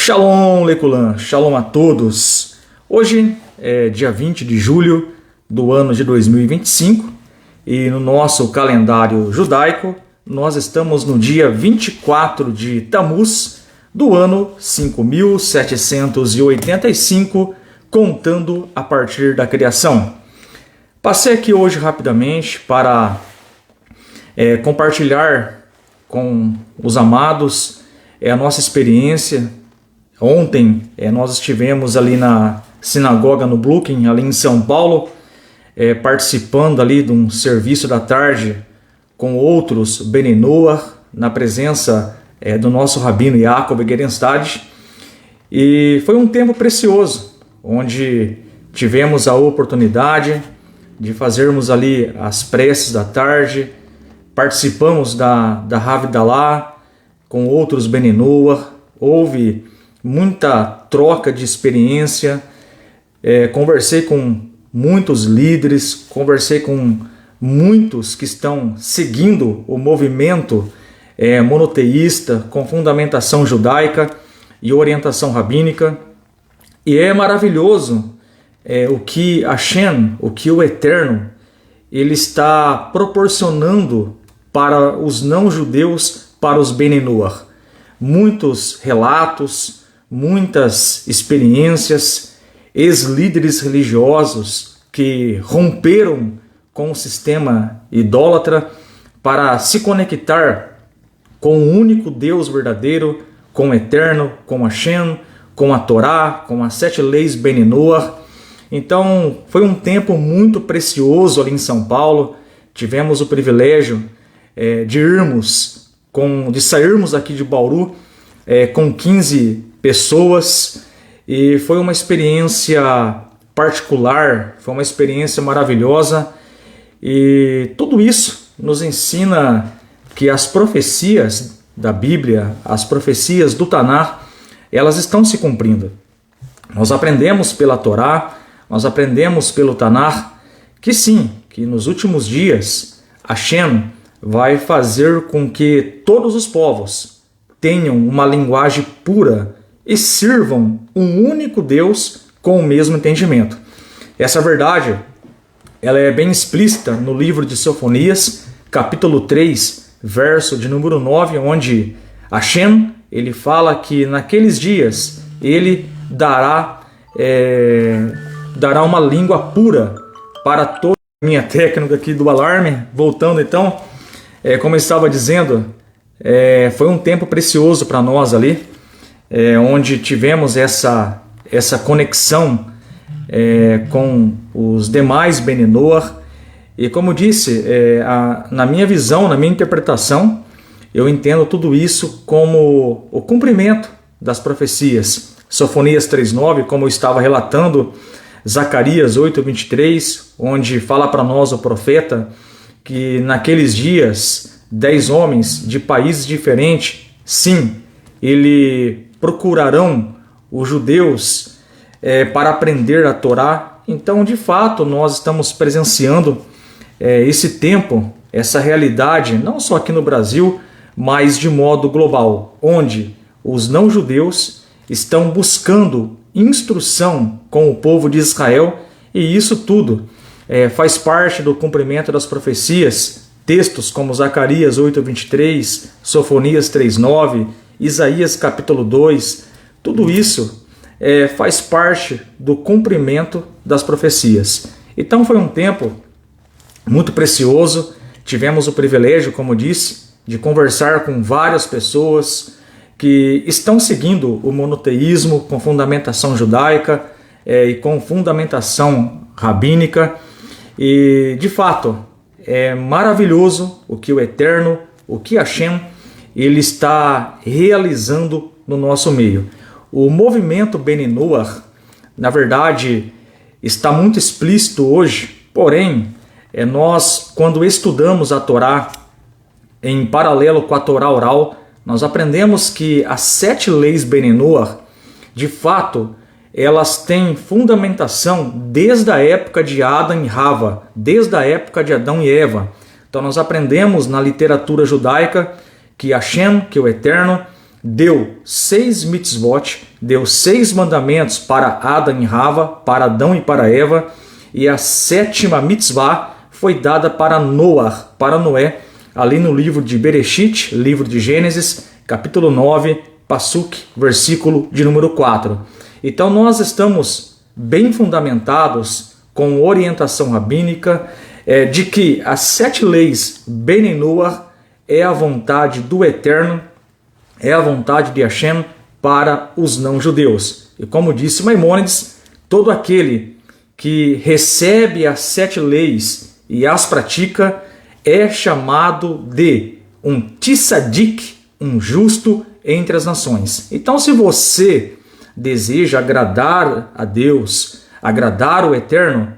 Shalom, Leculan, Shalom a todos. Hoje é dia 20 de julho do ano de 2025 e no nosso calendário judaico nós estamos no dia 24 de Tammuz do ano 5785, contando a partir da criação. Passei aqui hoje rapidamente para compartilhar com os amados a nossa experiência. Ontem nós estivemos ali na sinagoga no Brooklyn, ali em São Paulo, participando ali de um serviço da tarde com outros Bnei Noach, na presença do nosso rabino Jacob Gerenstad. E foi um tempo precioso, onde tivemos a oportunidade de fazermos ali as preces da tarde, participamos da Havdalah com outros Bnei Noach, houve muita troca de experiência, conversei com muitos líderes, conversei com muitos que estão seguindo o movimento monoteísta com fundamentação judaica e orientação rabínica. E é maravilhoso o que Hashem, o que o Eterno, ele está proporcionando para os não-judeus, para os Bnei Noach. Muitos relatos, muitas experiências, ex-líderes religiosos que romperam com o sistema idólatra para se conectar com o único Deus verdadeiro, com o Eterno, com Hashem, com a Torá, com as 7 leis Bnei Noach. Então foi um tempo muito precioso ali em São Paulo. Tivemos o privilégio de sairmos aqui de Bauru com 15 pessoas, e foi uma experiência particular, foi uma experiência maravilhosa, e tudo isso nos ensina que as profecias da Bíblia, as profecias do Tanar, elas estão se cumprindo. Nós aprendemos pela Torá, nós aprendemos pelo Tanar, que sim, que nos últimos dias Hashem vai fazer com que todos os povos tenham uma linguagem pura e sirvam um único Deus com o mesmo entendimento. Essa verdade ela é bem explícita no livro de Sofonias, capítulo 3, verso de número 9, onde Hashem ele fala que naqueles dias ele dará uma língua pura para toda a minha técnica aqui do alarme. Voltando então, como eu estava dizendo, foi um tempo precioso para nós ali, onde tivemos essa conexão com os demais Bnei Noach. E como disse, na minha visão, na minha interpretação, eu entendo tudo isso como o cumprimento das profecias. Sofonias 3:9, como eu estava relatando, Zacarias 8:23, onde fala para nós o profeta que naqueles dias 10 homens de países diferentes, sim, ele procurarão os judeus para aprender a Torá. Então, de fato, nós estamos presenciando esse tempo, essa realidade, não só aqui no Brasil, mas de modo global, onde os não-judeus estão buscando instrução com o povo de Israel, e isso tudo faz parte do cumprimento das profecias. Textos como Zacarias 8:23, Sofonias 3:9, Isaías capítulo 2, tudo isso faz parte do cumprimento das profecias. Então foi um tempo muito precioso. Tivemos o privilégio, como disse, de conversar com várias pessoas que estão seguindo o monoteísmo com fundamentação judaica e com fundamentação rabínica. E de fato é maravilhoso o que o Eterno, o que Hashem, ele está realizando no nosso meio. O movimento Bnei Noach, na verdade, está muito explícito hoje, porém, nós, quando estudamos a Torá, em paralelo com a Torá oral, nós aprendemos que as 7 leis Bnei Noach, de fato, elas têm fundamentação desde a época de Adão e Rava, desde a época de Adão e Eva. Então nós aprendemos na literatura judaica que Hashem, que o Eterno, deu 6 mitzvot, deu 6 mandamentos para Adão e Rava, para Adão e para Eva, e a 7ª mitzvah foi dada para Noar, para Noé, ali no livro de Bereshit, livro de Gênesis, capítulo 9, Passuk, versículo de número 4. Então nós estamos bem fundamentados com orientação rabínica de que as 7 leis Bnei Noach é a vontade do Eterno, é a vontade de Hashem para os não-judeus. E como disse Maimônides, todo aquele que recebe as 7 leis e as pratica é chamado de um tzadik, um justo entre as nações. Então, se você deseja agradar a Deus, agradar o Eterno,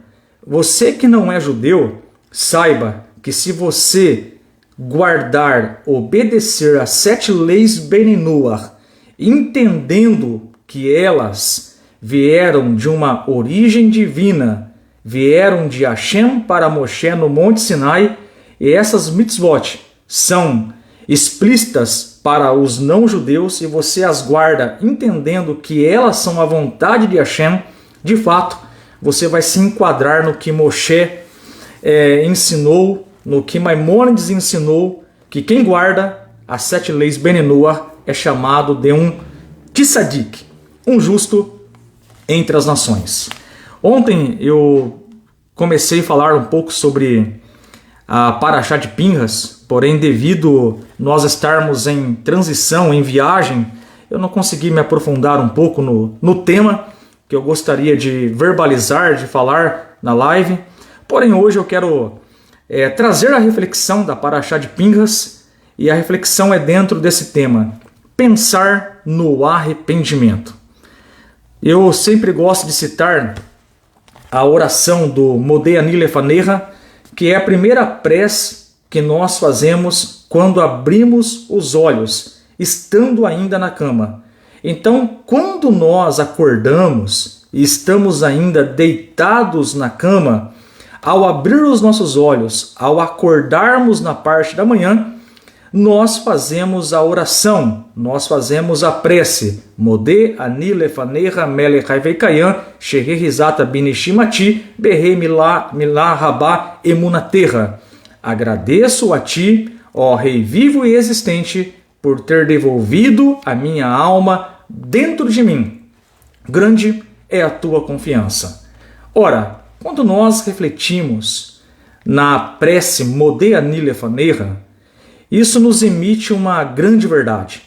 você que não é judeu, saiba que se você guardar, obedecer às 7 leis Bnei Noach, entendendo que elas vieram de uma origem divina, vieram de Hashem para Moshe no Monte Sinai, e essas mitzvot são explícitas para os não-judeus, e você as guarda entendendo que elas são a vontade de Hashem, de fato, você vai se enquadrar no que Moshe ensinou, no que Maimônides ensinou, que quem guarda as 7 leis Bnei Noach é chamado de um tzadik, um justo entre as nações. Ontem eu comecei a falar um pouco sobre a Parashá de Pinhas, porém devido nós estarmos em transição, em viagem, eu não consegui me aprofundar um pouco no tema que eu gostaria de verbalizar, de falar na live. Porém hoje eu quero trazer a reflexão da Parashá de Pinhas, e a reflexão é dentro desse tema, pensar no arrependimento. Eu sempre gosto de citar a oração do Modei Ani Lefanecha, que é a primeira prece que nós fazemos quando abrimos os olhos, estando ainda na cama. Então, quando nós acordamos e estamos ainda deitados na cama, ao abrir os nossos olhos, ao acordarmos na parte da manhã, nós fazemos a oração, nós fazemos a prece. Modei Ani Lefanecha Melech Haveikayan Sheherizata Binishimati Berrei Milah Rabá Emunaterra. Agradeço a ti, ó Rei vivo e existente, por ter devolvido a minha alma dentro de mim. Grande é a tua confiança. Ora, quando nós refletimos na prece Modei Ani Lefanecha, isso nos emite uma grande verdade,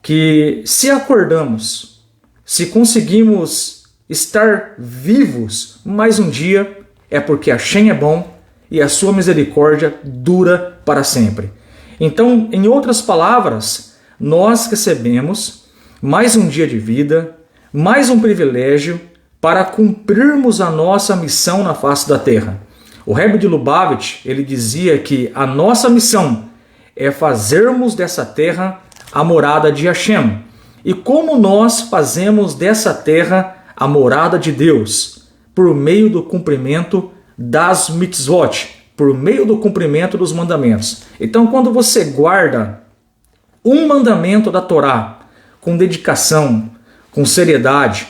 que se acordamos, se conseguimos estar vivos mais um dia, é porque Hashem é bom e a sua misericórdia dura para sempre. Então, em outras palavras, nós recebemos mais um dia de vida, mais um privilégio para cumprirmos a nossa missão na face da terra. O Rebbe de Lubavitch, ele dizia que a nossa missão é fazermos dessa terra a morada de Hashem. E como nós fazemos dessa terra a morada de Deus? Por meio do cumprimento das mitzvot, por meio do cumprimento dos mandamentos. Então, quando você guarda um mandamento da Torá com dedicação, com seriedade,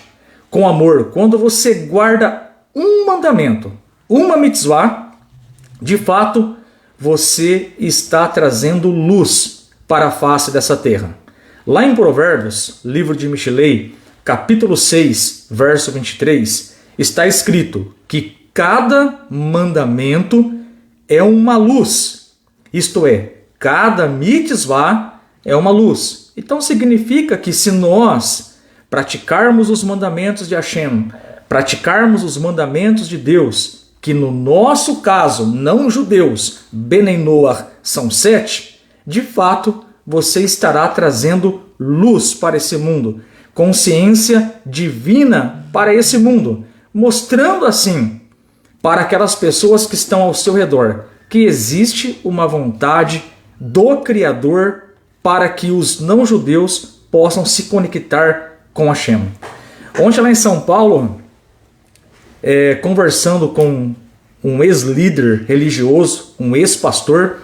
com amor, quando você guarda um mandamento, uma mitzvah, de fato, você está trazendo luz para a face dessa terra. Lá em Provérbios, livro de Mishlei, capítulo 6, verso 23, está escrito que cada mandamento é uma luz. Isto é, cada mitzvah é uma luz. Então significa que se nós praticarmos os mandamentos de Hashem, praticarmos os mandamentos de Deus, que no nosso caso, não judeus, Bnei Noach são 7, de fato você estará trazendo luz para esse mundo, consciência divina para esse mundo, mostrando assim para aquelas pessoas que estão ao seu redor que existe uma vontade do Criador para que os não-judeus possam se conectar com Hashem. Ontem lá em São Paulo, conversando com um ex-líder religioso, um ex-pastor,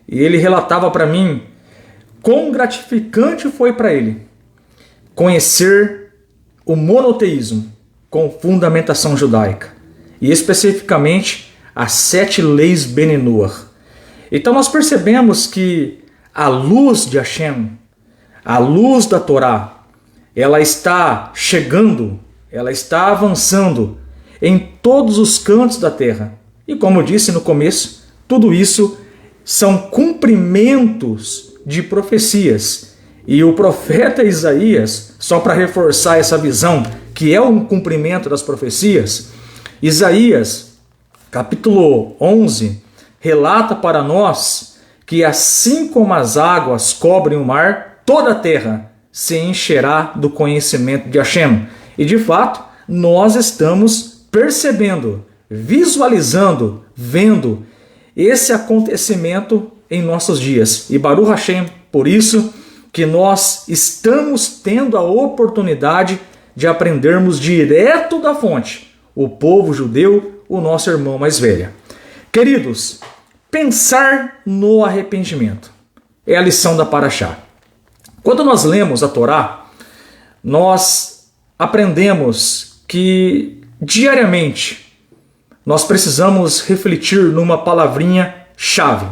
e ele relatava para mim quão gratificante foi para ele conhecer o monoteísmo com fundamentação judaica, e especificamente as 7 leis Bene Noach. Então nós percebemos que a luz de Hashem, a luz da Torá, ela está chegando, ela está avançando em todos os cantos da terra. E como eu disse no começo, tudo isso são cumprimentos de profecias. E o profeta Isaías, só para reforçar essa visão, que é um cumprimento das profecias, Isaías, capítulo 11, relata para nós que assim como as águas cobrem o mar, toda a terra se encherá do conhecimento de Hashem. E de fato, nós estamos percebendo, visualizando, vendo esse acontecimento em nossos dias. E Baruch Hashem, por isso que nós estamos tendo a oportunidade de aprendermos direto da fonte, o povo judeu, o nosso irmão mais velho. Queridos, pensar no arrependimento é a lição da Parashá. Quando nós lemos a Torá, nós aprendemos que diariamente nós precisamos refletir numa palavrinha-chave,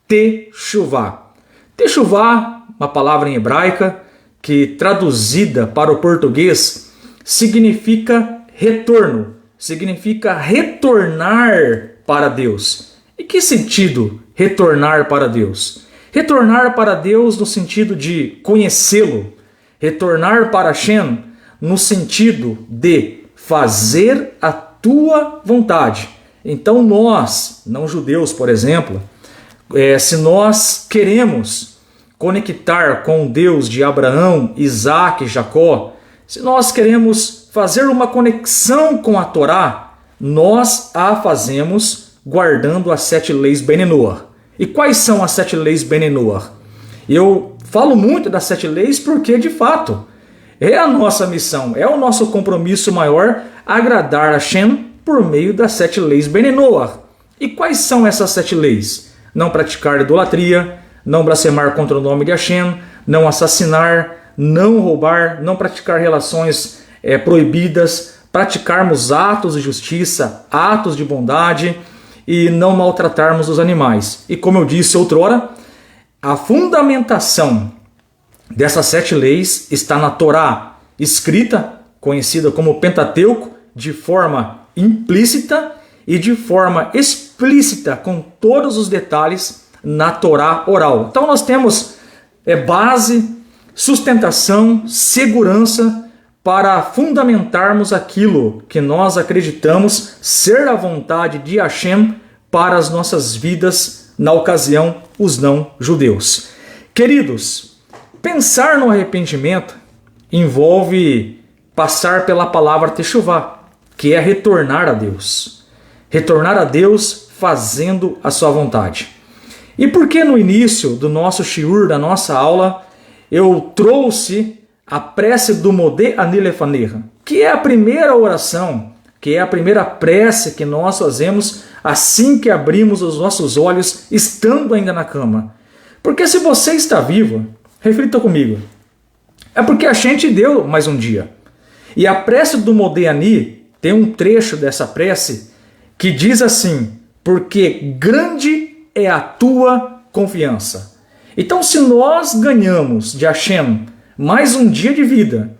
Teshuvá. Teshuvá, uma palavra em hebraica que traduzida para o português significa retorno, significa retornar para Deus. Em que sentido retornar para Deus? Retornar para Deus no sentido de conhecê-lo, retornar para Hashem no sentido de fazer a tua vontade. Então nós, não judeus, por exemplo, se nós queremos conectar com o Deus de Abraão, Isaac e Jacó, se nós queremos fazer uma conexão com a Torá, nós a fazemos guardando as 7 leis Bene Noach. E quais são as 7 leis Bene Noach? Eu falo muito das 7 leis porque, de fato, é a nossa missão, é o nosso compromisso maior agradar a Hashem por meio das 7 leis Bene Noach. E quais são essas 7 leis? Não praticar idolatria, não blasfemar contra o nome de Hashem, não assassinar, não roubar, não praticar relações proibidas, praticarmos atos de justiça, atos de bondade e não maltratarmos os animais. E como eu disse outrora, a fundamentação dessas 7 leis está na Torá escrita, conhecida como Pentateuco, de forma implícita e de forma explícita, com todos os detalhes na Torá oral. Então nós temos base, sustentação, segurança para fundamentarmos aquilo que nós acreditamos ser a vontade de Hashem para as nossas vidas, na ocasião, os não-judeus. Queridos, pensar no arrependimento envolve passar pela palavra Teshuvá, que é retornar a Deus. Retornar a Deus fazendo a sua vontade. E por que no início do nosso shiur, da nossa aula, eu trouxe a prece do Modé Ani Lefanecha, que é a primeira oração, que é a primeira prece que nós fazemos assim que abrimos os nossos olhos, estando ainda na cama. Porque se você está vivo, reflita comigo, é porque a gente deu mais um dia. E a prece do Modé Ani tem um trecho dessa prece que diz assim: porque grande é a tua confiança. Então, se nós ganhamos de Hashem mais um dia de vida,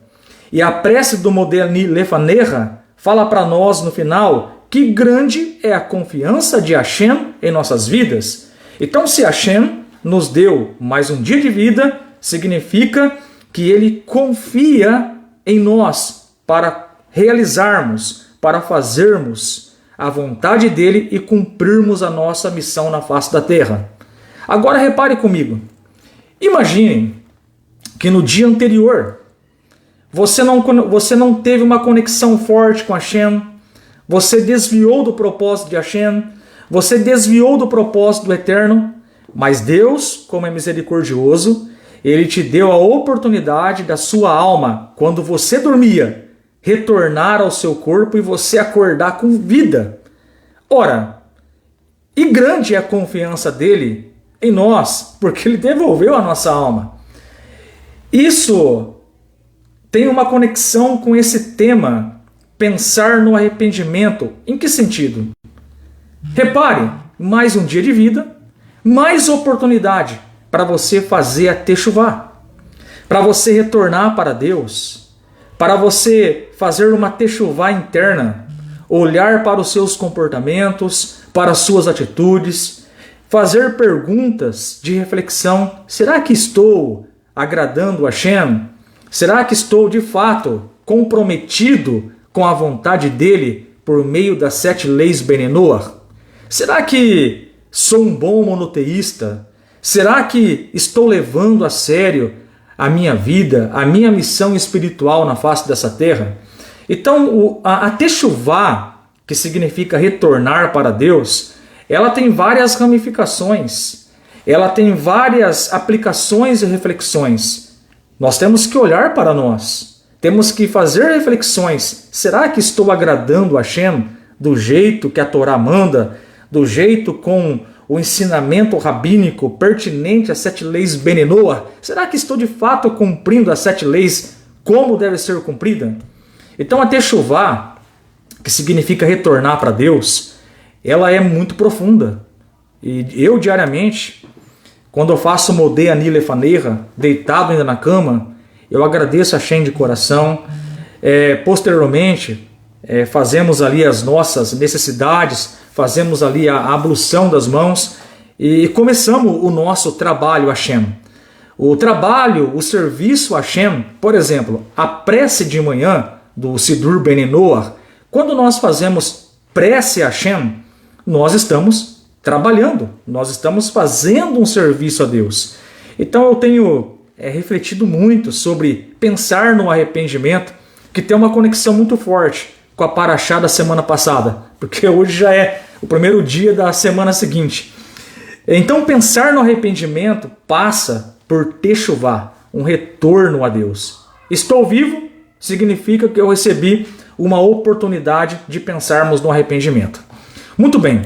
e a prece do Modé Ani Lefanecha fala para nós no final que grande é a confiança de Hashem em nossas vidas. Então, se Hashem nos deu mais um dia de vida, significa que Ele confia em nós para realizarmos, para fazermos a vontade dEle e cumprirmos a nossa missão na face da terra. Agora repare comigo. Imaginem que no dia anterior você não teve uma conexão forte com Hashem, você desviou do propósito de Hashem, você desviou do propósito do Eterno, mas Deus, como é misericordioso, Ele te deu a oportunidade da sua alma, quando você dormia, retornar ao seu corpo e você acordar com vida. Ora, e grande é a confiança dele em nós, porque Ele devolveu a nossa alma. Isso tem uma conexão com esse tema, pensar no arrependimento. Em que sentido? Repare, mais um dia de vida, mais oportunidade para você fazer a techuvá, para você retornar para Deus, para você fazer uma techuvá interna, olhar para os seus comportamentos, para as suas atitudes, fazer perguntas de reflexão. Será que estou agradando a Hashem? Será que estou de fato comprometido com a vontade dele por meio das 7 leis Benenoach? Será que sou um bom monoteísta? Será que estou levando a sério a minha vida, a minha missão espiritual na face dessa terra? Então, a techuvá, que significa retornar para Deus, ela tem várias ramificações, ela tem várias aplicações e reflexões. Nós temos que olhar para nós, temos que fazer reflexões. Será que estou agradando a Hashem do jeito que a Torá manda, do jeito com o ensinamento rabínico pertinente às 7 leis Benenoach? Será que estou de fato cumprindo as 7 leis como deve ser cumprida? Então a techuvá, que significa retornar para Deus, ela é muito profunda. E eu diariamente, quando eu faço modê ani lefanecha, deitado ainda na cama, eu agradeço a Hashem de coração. Posteriormente, fazemos ali as nossas necessidades, fazemos ali a ablução das mãos e começamos o nosso trabalho a Hashem. O trabalho, o serviço a Hashem, por exemplo, a prece de manhã do Sidur Benenoach, quando nós fazemos prece a Hashem, nós estamos trabalhando, nós estamos fazendo um serviço a Deus. Então eu tenho refletido muito sobre pensar no arrependimento, que tem uma conexão muito forte com a paraxá da semana passada, porque hoje já é o primeiro dia da semana seguinte. Então pensar no arrependimento passa por techuvá, um retorno a Deus. Estou vivo significa que eu recebi uma oportunidade de pensarmos no arrependimento. Muito bem.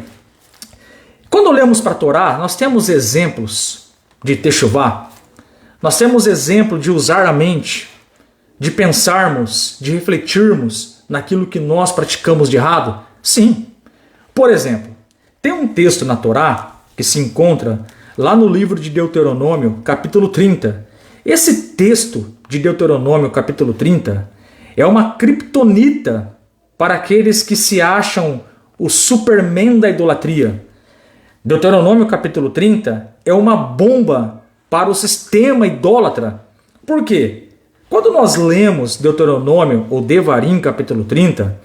Quando olhamos para a Torá, nós temos exemplos de techuvá, nós temos exemplo de usar a mente, de pensarmos, de refletirmos naquilo que nós praticamos de errado? Sim. Por exemplo, tem um texto na Torá que se encontra lá no livro de Deuteronômio, capítulo 30. Esse texto de Deuteronômio, capítulo 30, é uma criptonita para aqueles que se acham o Superman da idolatria. Deuteronômio, capítulo 30, é uma bomba para o sistema idólatra. Por quê? Quando nós lemos Deuteronômio ou Devarim, capítulo 30,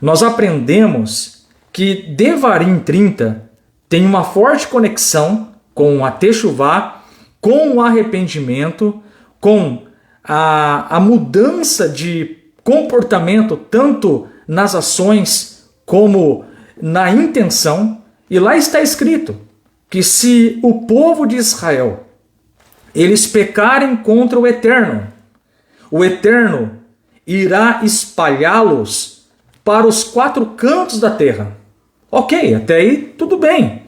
nós aprendemos que Devarim 30 tem uma forte conexão com a techuvá, com o arrependimento, com a mudança de comportamento, tanto nas ações como na intenção. E lá está escrito que se o povo de Israel eles pecarem contra o Eterno irá espalhá-los para os 4 cantos da terra. Ok, até aí tudo bem.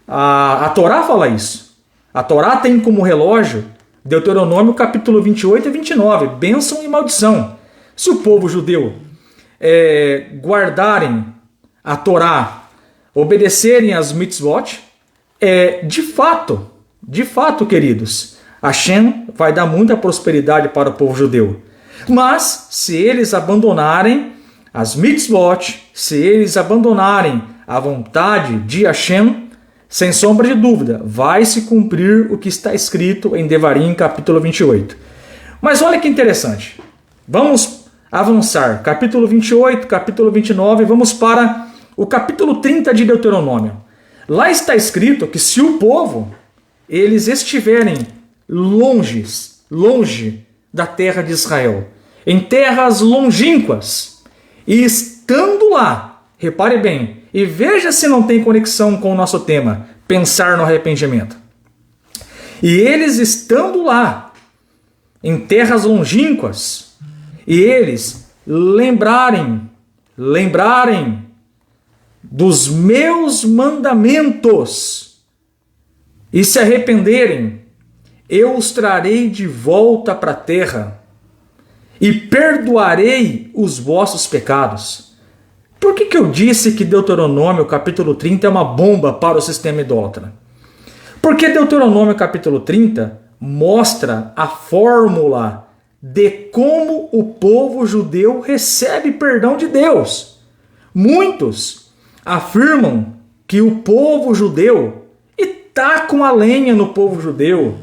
A Torá fala isso. A Torá tem como relógio Deuteronômio capítulo 28 e 29, bênção e maldição. Se o povo judeu guardarem a Torá, obedecerem às mitzvot, de fato, queridos, Hashem vai dar muita prosperidade para o povo judeu. Mas, se eles abandonarem as mitzvot, se eles abandonarem a vontade de Hashem, sem sombra de dúvida, vai se cumprir o que está escrito em Devarim, capítulo 28. Mas olha que interessante. Vamos avançar. Capítulo 28, capítulo 29, vamos para o capítulo 30 de Deuteronômio. Lá está escrito que se o povo eles estiverem longe da terra de Israel, em terras longínquas, e estando lá, repare bem, e veja se não tem conexão com o nosso tema, pensar no arrependimento. E eles estando lá, em terras longínquas, e eles lembrarem dos meus mandamentos, e se arrependerem, eu os trarei de volta para a terra e perdoarei os vossos pecados. Por que eu disse que Deuteronômio capítulo 30 é uma bomba para o sistema idólatra? Porque Deuteronômio capítulo 30 mostra a fórmula de como o povo judeu recebe perdão de Deus. Muitos afirmam que o povo judeu, e tacam a lenha no povo judeu,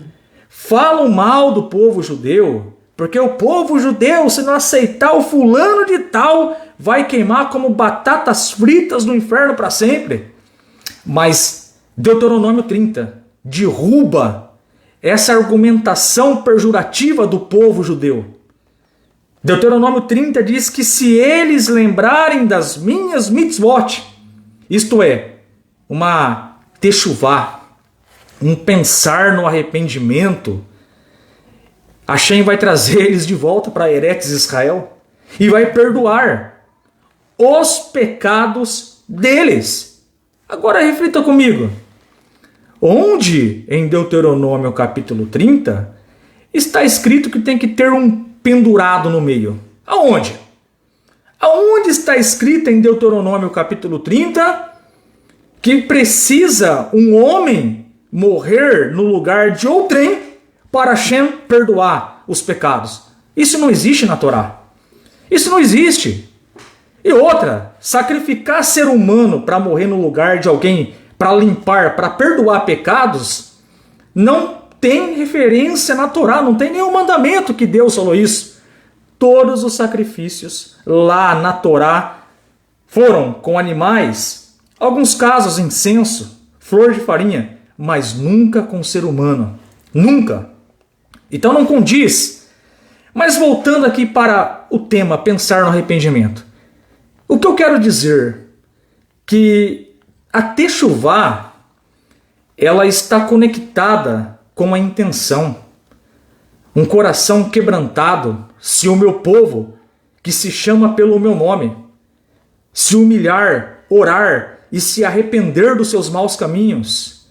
falam mal do povo judeu, porque o povo judeu, se não aceitar o fulano de tal, vai queimar como batatas fritas no inferno para sempre. Mas Deuteronômio 30 derruba essa argumentação pejorativa do povo judeu. Deuteronômio 30 diz que se eles lembrarem das minhas mitzvot, isto é, uma techuvá, um pensar no arrependimento, Hashem vai trazer eles de volta para Eretz Israel e vai perdoar os pecados deles. Agora reflita comigo. Onde em Deuteronômio capítulo 30 está escrito que tem que ter um pendurado no meio? Aonde? Aonde está escrito em Deuteronômio capítulo 30 que precisa um homem morrer no lugar de outrem para Hashem perdoar os pecados? Isso não existe na Torá. Isso não existe. E outra, sacrificar ser humano para morrer no lugar de alguém, para limpar, para perdoar pecados, não tem referência na Torá, não tem nenhum mandamento que Deus falou isso. Todos os sacrifícios lá na Torá foram com animais, alguns casos incenso, flor de farinha, mas nunca com ser humano. Nunca. Então não condiz. Mas voltando aqui para o tema, pensar no arrependimento. O que eu quero dizer? Que a techuvá, ela está conectada com a intenção. Um coração quebrantado, se o meu povo, que se chama pelo meu nome, se humilhar, orar e se arrepender dos seus maus caminhos,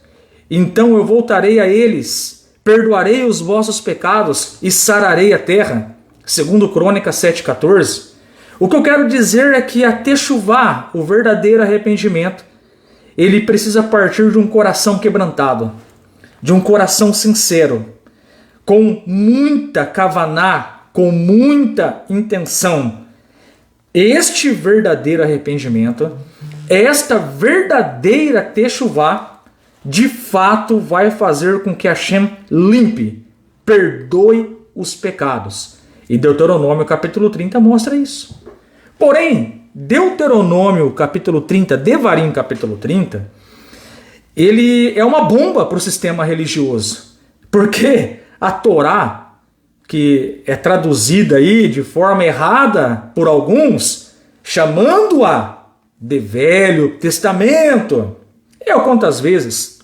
então eu voltarei a eles, perdoarei os vossos pecados e sararei a terra. Segundo Crônicas 7,14. O que eu quero dizer é que a techuvá, o verdadeiro arrependimento, ele precisa partir de um coração quebrantado, de um coração sincero, com muita kavaná, com muita intenção. Este verdadeiro arrependimento, esta verdadeira techuvá, de fato vai fazer com que Hashem limpe, perdoe os pecados. E Deuteronômio capítulo 30 mostra isso. Porém, Deuteronômio capítulo 30, Devarim capítulo 30, ele é uma bomba para o sistema religioso. Porque a Torá, que é traduzida aí de forma errada por alguns, chamando-a de Velho Testamento. Eu quantas vezes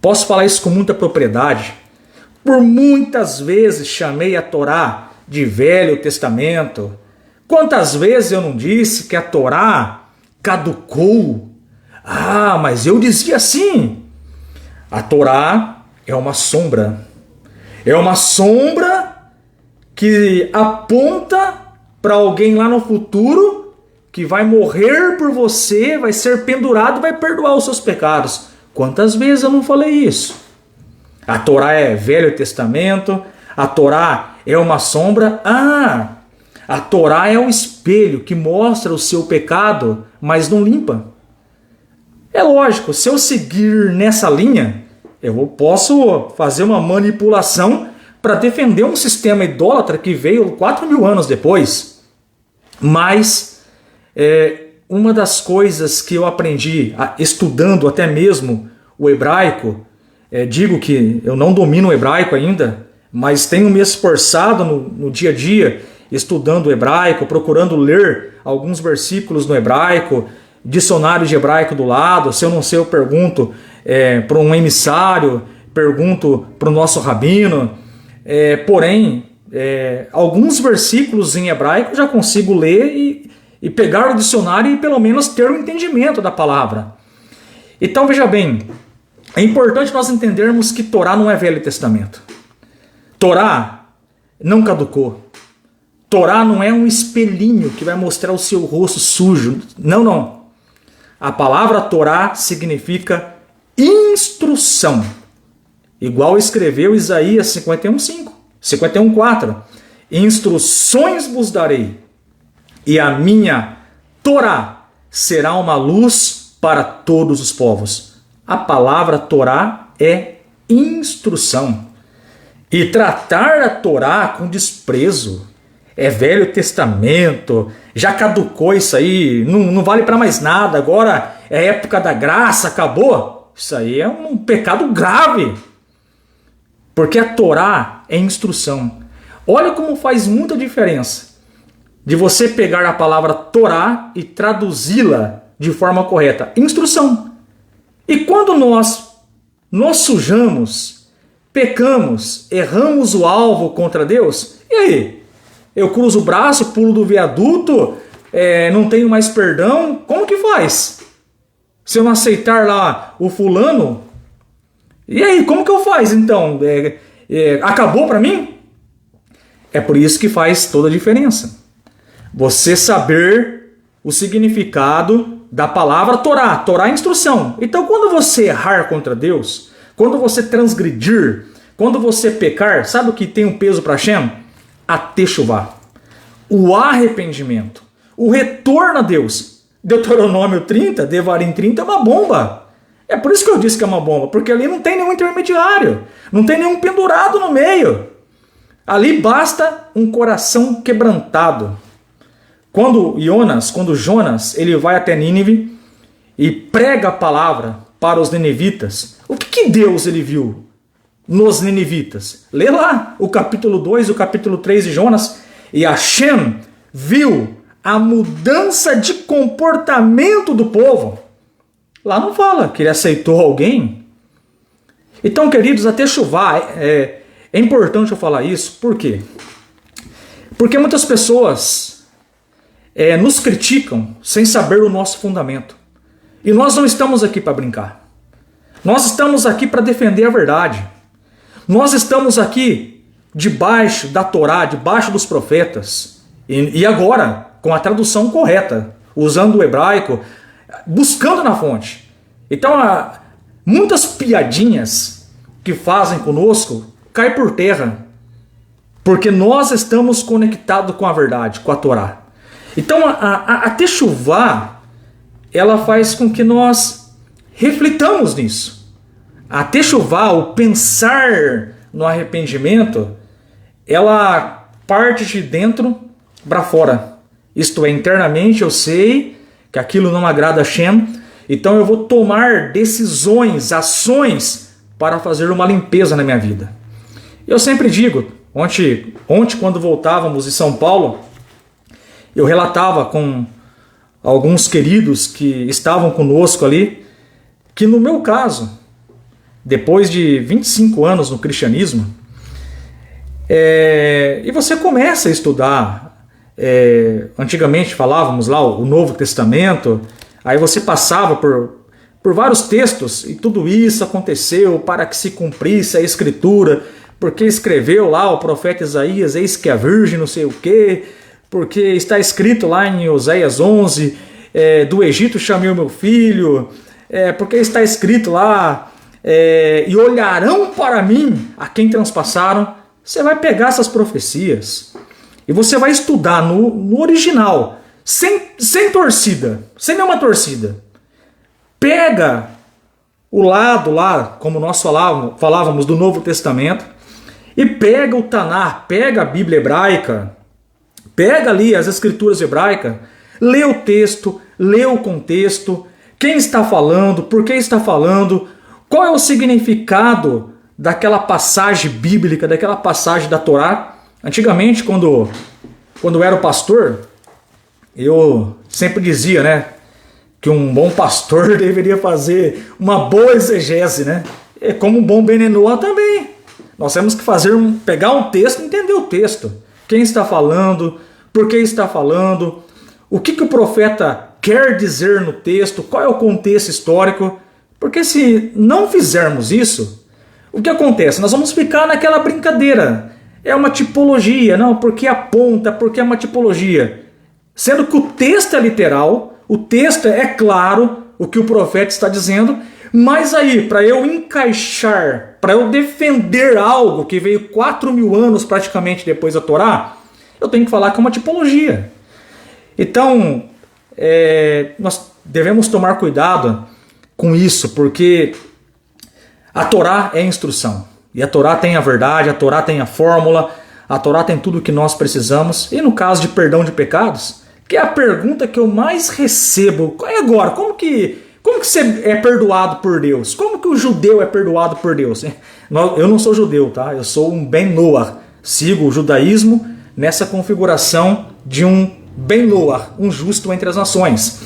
posso falar isso com muita propriedade? Por muitas vezes chamei a Torá de Velho Testamento. Quantas vezes eu não disse que a Torá caducou? Ah, mas eu dizia assim. A Torá é uma sombra. É uma sombra que aponta para alguém lá no futuro que vai morrer por você, vai ser pendurado e vai perdoar os seus pecados. Quantas vezes eu não falei isso? A Torá é Velho Testamento, a Torá é uma sombra. Ah, a Torá é um espelho que mostra o seu pecado, mas não limpa. É lógico, se eu seguir nessa linha, eu posso fazer uma manipulação para defender um sistema idólatra que veio 4.000 anos depois. Mas uma das coisas que eu aprendi estudando até mesmo o hebraico, digo que eu não domino o hebraico ainda, mas tenho me esforçado no dia a dia, estudando o hebraico, procurando ler alguns versículos no hebraico, dicionário de hebraico do lado. Se eu não sei, eu pergunto para um emissário, pergunto para o nosso rabino. Porém, alguns versículos em hebraico eu já consigo ler e pegar o dicionário e pelo menos ter o entendimento da palavra. Então veja bem, É importante nós entendermos que Torá não é Velho Testamento. Torá não caducou. Torá não é um espelhinho que vai mostrar o seu rosto sujo. Não, não. A palavra Torá significa instrução. Igual escreveu Isaías 51:5, 51:4. Instruções vos darei, e a minha Torá será uma luz para todos os povos. A palavra Torá é instrução. E tratar a Torá com desprezo, é Velho Testamento, já caducou isso aí, não vale para mais nada, agora é época da graça, acabou. Isso aí é um pecado grave, porque a Torá é instrução. Olha como faz muita diferença de você pegar a palavra Torá e traduzi-la de forma correta. Instrução. E quando nós sujamos, pecamos, erramos o alvo contra Deus, e aí? Eu cruzo o braço, pulo do viaduto, não tenho mais perdão, como que faz? Se eu não aceitar lá o fulano, e aí, como que eu faço então? Acabou para mim? É por isso que faz toda a diferença. Você saber o significado da palavra Torá. Torá é instrução. Então, quando você errar contra Deus, quando você transgredir, quando você pecar, sabe o que tem um peso para Hashem? A techuvá, o arrependimento, o retorno a Deus. Deuteronômio 30, Devarim 30 é uma bomba. É por isso que eu disse que é uma bomba, porque ali não tem nenhum intermediário, não tem nenhum pendurado no meio. Ali basta um coração quebrantado. Quando Jonas, ele vai até Nínive e prega a palavra para os ninivitas, o que Deus ele viu nos ninivitas? Lê lá o capítulo 2 e o capítulo 3 de Jonas. E Hashem viu a mudança de comportamento do povo. Lá não fala que ele aceitou alguém. Então, queridos, a techuvá, é importante eu falar isso. Por quê? Porque muitas pessoas nos criticam sem saber o nosso fundamento. E nós não estamos aqui para brincar. Nós estamos aqui para defender a verdade. Nós estamos aqui debaixo da Torá, debaixo dos profetas. E agora, com a tradução correta, usando o hebraico, buscando na fonte. Então, muitas piadinhas que fazem conosco caem por terra. Porque nós estamos conectados com a verdade, com a Torá. Então, a techuvá, ela faz com que nós reflitamos nisso. A techuvá, o pensar no arrependimento, ela parte de dentro para fora. Isto é, internamente eu sei que aquilo não agrada a Hashem, então eu vou tomar decisões, ações para fazer uma limpeza na minha vida. Eu sempre digo, ontem quando voltávamos de São Paulo, eu relatava com alguns queridos que estavam conosco ali, que no meu caso, depois de 25 anos no cristianismo, e você começa a estudar, antigamente falávamos lá o Novo Testamento, aí você passava por vários textos, e tudo isso aconteceu para que se cumprisse a Escritura, porque escreveu lá o profeta Isaías, eis que a virgem não sei o quê, porque está escrito lá em Oséias 11, do Egito chamei o meu filho, porque está escrito lá, e olharão para mim a quem transpassaram. Você vai pegar essas profecias e você vai estudar no original, sem torcida, sem nenhuma torcida. Pega o lado lá, como nós falávamos do Novo Testamento, e pega o Tanar, pega a Bíblia hebraica, pega ali as escrituras hebraicas, lê o texto, lê o contexto, quem está falando, por que está falando, qual é o significado daquela passagem bíblica, daquela passagem da Torá. Antigamente, quando eu era pastor, eu sempre dizia, né, que um bom pastor deveria fazer uma boa exegese, né? É como um bom Benenoá também. Nós temos que pegar um texto e entender o texto. Quem está falando, por que está falando, o que o profeta quer dizer no texto, qual é o contexto histórico, Porque se não fizermos isso, o que acontece? Nós vamos ficar naquela brincadeira. É uma tipologia, não, porque aponta, porque é uma tipologia. Sendo que o texto é literal, o texto é claro, o que o profeta está dizendo, mas aí, para eu encaixar, para eu defender algo que veio 4.000 anos praticamente depois da Torá, eu tenho que falar que é uma tipologia. Então, nós devemos tomar cuidado com isso, porque a Torá é instrução. E a Torá tem a verdade, a Torá tem a fórmula, a Torá tem tudo o que nós precisamos. E no caso de perdão de pecados, que é a pergunta que eu mais recebo. E agora, como que você é perdoado por Deus? Como que o judeu é perdoado por Deus? Eu não sou judeu, tá? Eu sou um Ben Noah. Sigo o judaísmo nessa configuração de um Ben Noah, um justo entre as nações.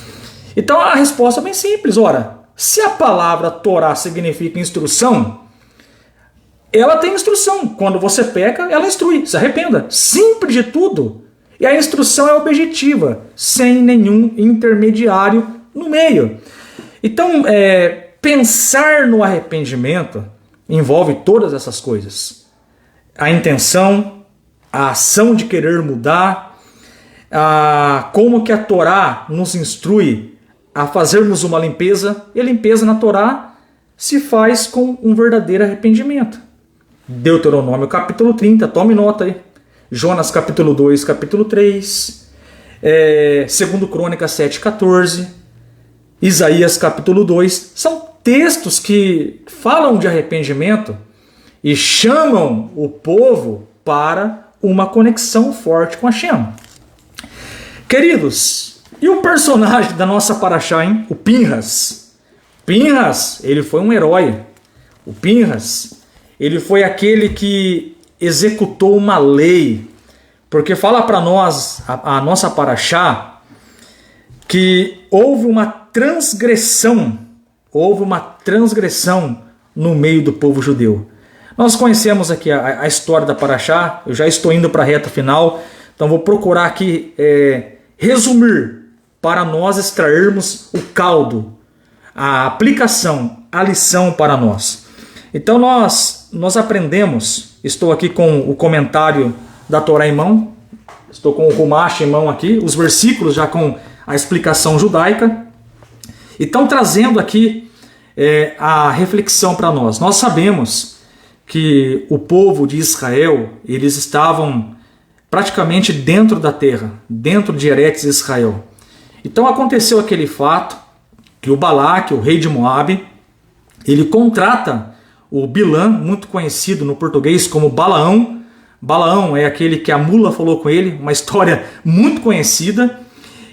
Então a resposta é bem simples. Ora, se a palavra Torá significa instrução, ela tem instrução. Quando você peca, ela instrui. Se arrependa. Simples de tudo. E a instrução é objetiva, sem nenhum intermediário no meio. Então, pensar no arrependimento envolve todas essas coisas. A intenção, a ação de querer mudar, como que a Torá nos instrui a fazermos uma limpeza, e a limpeza na Torá se faz com um verdadeiro arrependimento. Deuteronômio capítulo 30, tome nota aí. Jonas capítulo 2, capítulo 3, 2 Crônicas 7,14, Isaías capítulo 2, são textos que falam de arrependimento e chamam o povo para uma conexão forte com Hashem. Queridos, e o personagem da nossa paraxá, hein? O Pinhas. Pinhas, ele foi um herói. O Pinhas, ele foi aquele que executou uma lei, porque fala para nós, a nossa paraxá, que houve uma transgressão no meio do povo judeu. Nós conhecemos aqui a história da paraxá, eu já estou indo para a reta final, então vou procurar aqui resumir para nós extrairmos o caldo, a aplicação, a lição para nós. Então nós aprendemos, estou aqui com o comentário da Torá em mão, estou com o Rumash em mão aqui, os versículos já com a explicação judaica, e estão trazendo aqui a reflexão para nós. Nós sabemos que o povo de Israel, eles estavam praticamente dentro da terra, dentro de Eretz Israel. Então aconteceu aquele fato que o Balaque, o rei de Moabe, ele contrata o Bilã, muito conhecido no português como Balaão. Balaão é aquele que a mula falou com ele, uma história muito conhecida.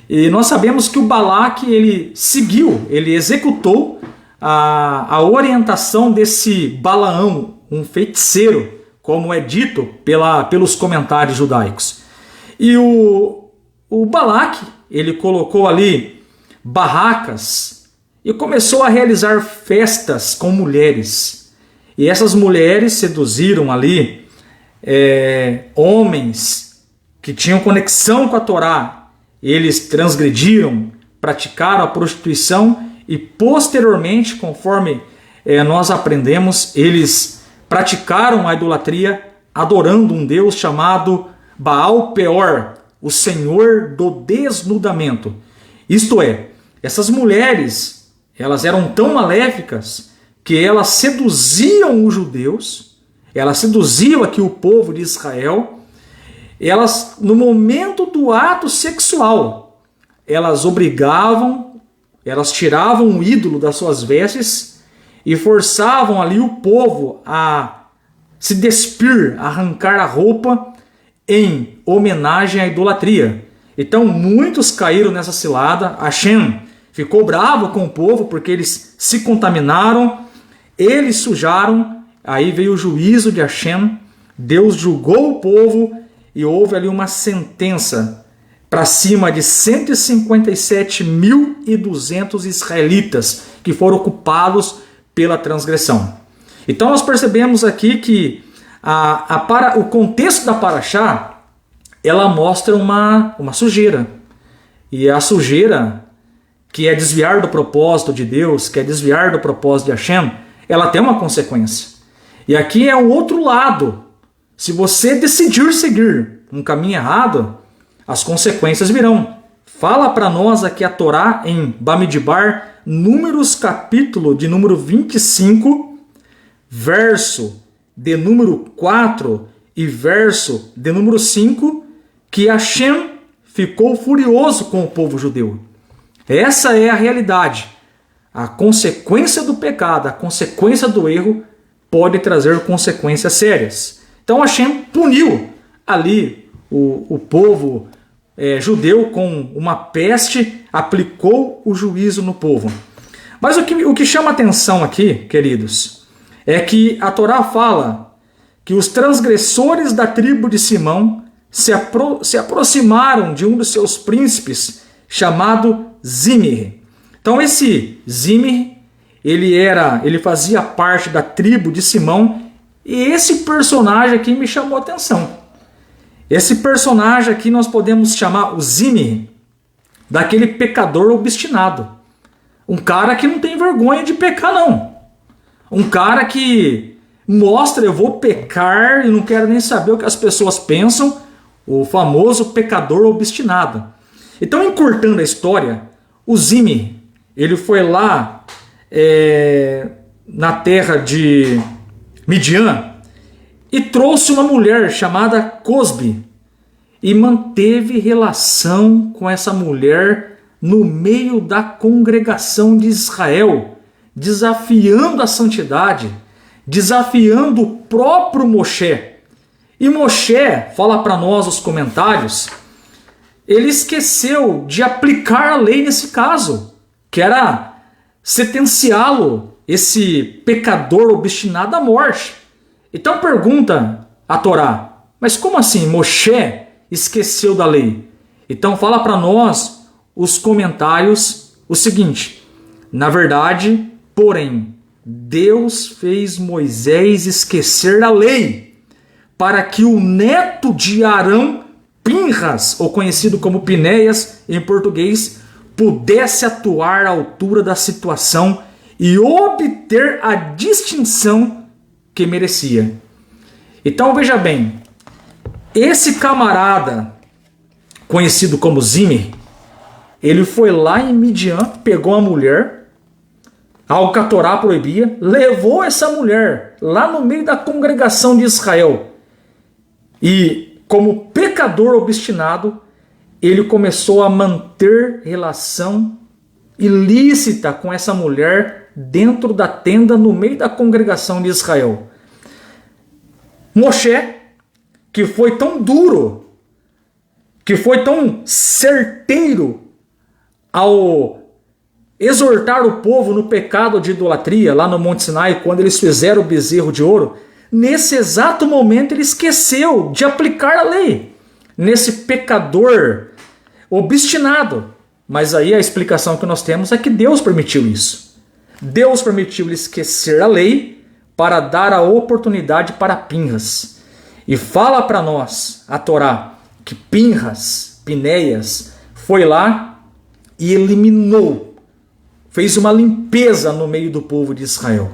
E nós sabemos que o Balaque, ele seguiu, ele executou a orientação desse Balaão, um feiticeiro, como é dito pelos comentários judaicos. E o Balaque, ele colocou ali barracas e começou a realizar festas com mulheres. E essas mulheres seduziram ali homens que tinham conexão com a Torá. Eles transgrediram, praticaram a prostituição e posteriormente, conforme nós aprendemos, eles praticaram a idolatria adorando um deus chamado Baal Peor, o senhor do desnudamento. Isto é, essas mulheres, elas eram tão maléficas que elas seduziam os judeus, elas seduziam aqui o povo de Israel, elas, no momento do ato sexual, elas obrigavam, elas tiravam o ídolo das suas vestes e forçavam ali o povo a se despir, a arrancar a roupa em homenagem à idolatria. Então muitos caíram nessa cilada. Hashem ficou bravo com o povo porque eles se contaminaram, eles sujaram, aí veio o juízo de Hashem, Deus julgou o povo e houve ali uma sentença para cima de 157.200 israelitas que foram culpados pela transgressão. Então nós percebemos aqui que o contexto da paraxá, ela mostra uma sujeira. E a sujeira, que é desviar do propósito de Deus, que é desviar do propósito de Hashem, ela tem uma consequência. E aqui é o outro lado. Se você decidir seguir um caminho errado, as consequências virão. Fala para nós aqui a Torá em Bamidbar, Números capítulo de número 25, verso de número 4 e verso de número 5, que Hashem ficou furioso com o povo judeu. Essa é a realidade. A consequência do pecado, a consequência do erro, pode trazer consequências sérias. Então Hashem puniu ali o povo judeu com uma peste, aplicou o juízo no povo. Mas o que chama atenção aqui, queridos, é que a Torá fala que os transgressores da tribo de Simão se aproximaram de um dos seus príncipes, chamado Zimri. Então esse Zimri, ele fazia parte da tribo de Simão, e esse personagem aqui me chamou a atenção. Esse personagem aqui nós podemos chamar o Zimri daquele pecador obstinado. Um cara que não tem vergonha de pecar, não. Um cara que mostra, eu vou pecar e não quero nem saber o que as pessoas pensam. O famoso pecador obstinado. Então, encurtando a história, o Zimri, ele foi lá na terra de Midian e trouxe uma mulher chamada Cosbi e manteve relação com essa mulher no meio da congregação de Israel, desafiando a santidade, desafiando o próprio Moshe. E Moshe, fala para nós os comentários, ele esqueceu de aplicar a lei nesse caso, que era sentenciá-lo, esse pecador obstinado, à morte. Então pergunta a Torá, mas como assim Moshe esqueceu da lei? Então fala para nós os comentários o seguinte: na verdade, porém, Deus fez Moisés esquecer da lei, para que o neto de Arão, Pinhas, ou conhecido como Pinéias em português, pudesse atuar à altura da situação e obter a distinção que merecia. Então veja bem, esse camarada, conhecido como Zimri, ele foi lá em Midian, pegou a mulher, algo que a Torá proibia, levou essa mulher lá no meio da congregação de Israel. E, como pecador obstinado, ele começou a manter relação ilícita com essa mulher dentro da tenda, no meio da congregação de Israel. Moshe, que foi tão duro, que foi tão certeiro ao exortar o povo no pecado de idolatria, lá no Monte Sinai, quando eles fizeram o bezerro de ouro, nesse exato momento ele esqueceu de aplicar a lei nesse pecador obstinado. Mas aí a explicação que nós temos é que Deus permitiu isso. Deus permitiu ele esquecer a lei para dar a oportunidade para Pinhas. E fala para nós, a Torá, que Pinéias, foi lá e eliminou, fez uma limpeza no meio do povo de Israel.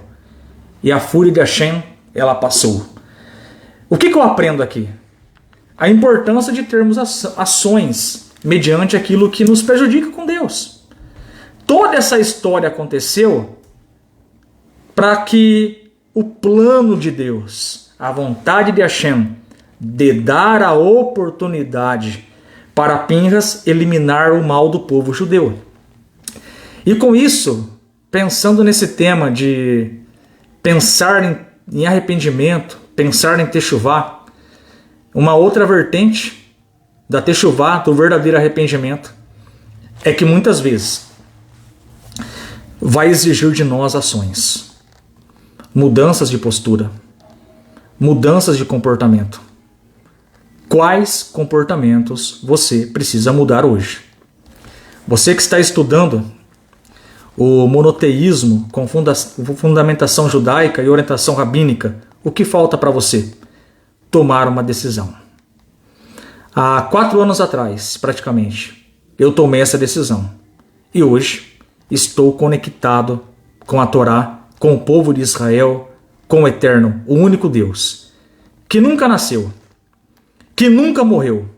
E a fúria de Hashem, ela passou. O que eu aprendo aqui? A importância de termos ações mediante aquilo que nos prejudica com Deus. Toda essa história aconteceu para que o plano de Deus, a vontade de Hashem, de dar a oportunidade para Pinhas eliminar o mal do povo judeu. E com isso, pensando nesse tema de pensar em arrependimento, pensar em techuvá, uma outra vertente da techuvá, do verdadeiro arrependimento, é que muitas vezes vai exigir de nós ações, mudanças de postura, mudanças de comportamento. Quais comportamentos você precisa mudar hoje? Você que está estudando o monoteísmo com fundamentação judaica e orientação rabínica, o que falta para você? Tomar uma decisão. Há 4 anos atrás, praticamente, eu tomei essa decisão. E hoje estou conectado com a Torá, com o povo de Israel, com o Eterno, o único Deus, que nunca nasceu, que nunca morreu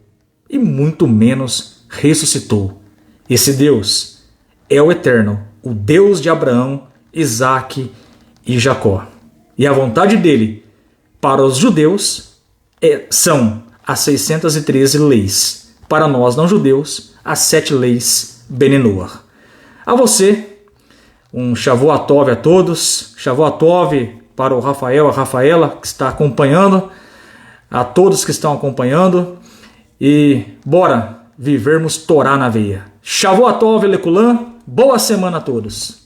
e muito menos ressuscitou. Esse Deus é o Eterno, o Deus de Abraão, Isaque e Jacó. E a vontade dele para os judeus são as 613 leis. Para nós não judeus, as 7 leis Benenoar. A você, um Shavua Tov a todos, Shavua Tov para o Rafael, a Rafaela que está acompanhando, a todos que estão acompanhando, e bora vivermos Torá na veia. Shavua Tov Lekulam, boa semana a todos.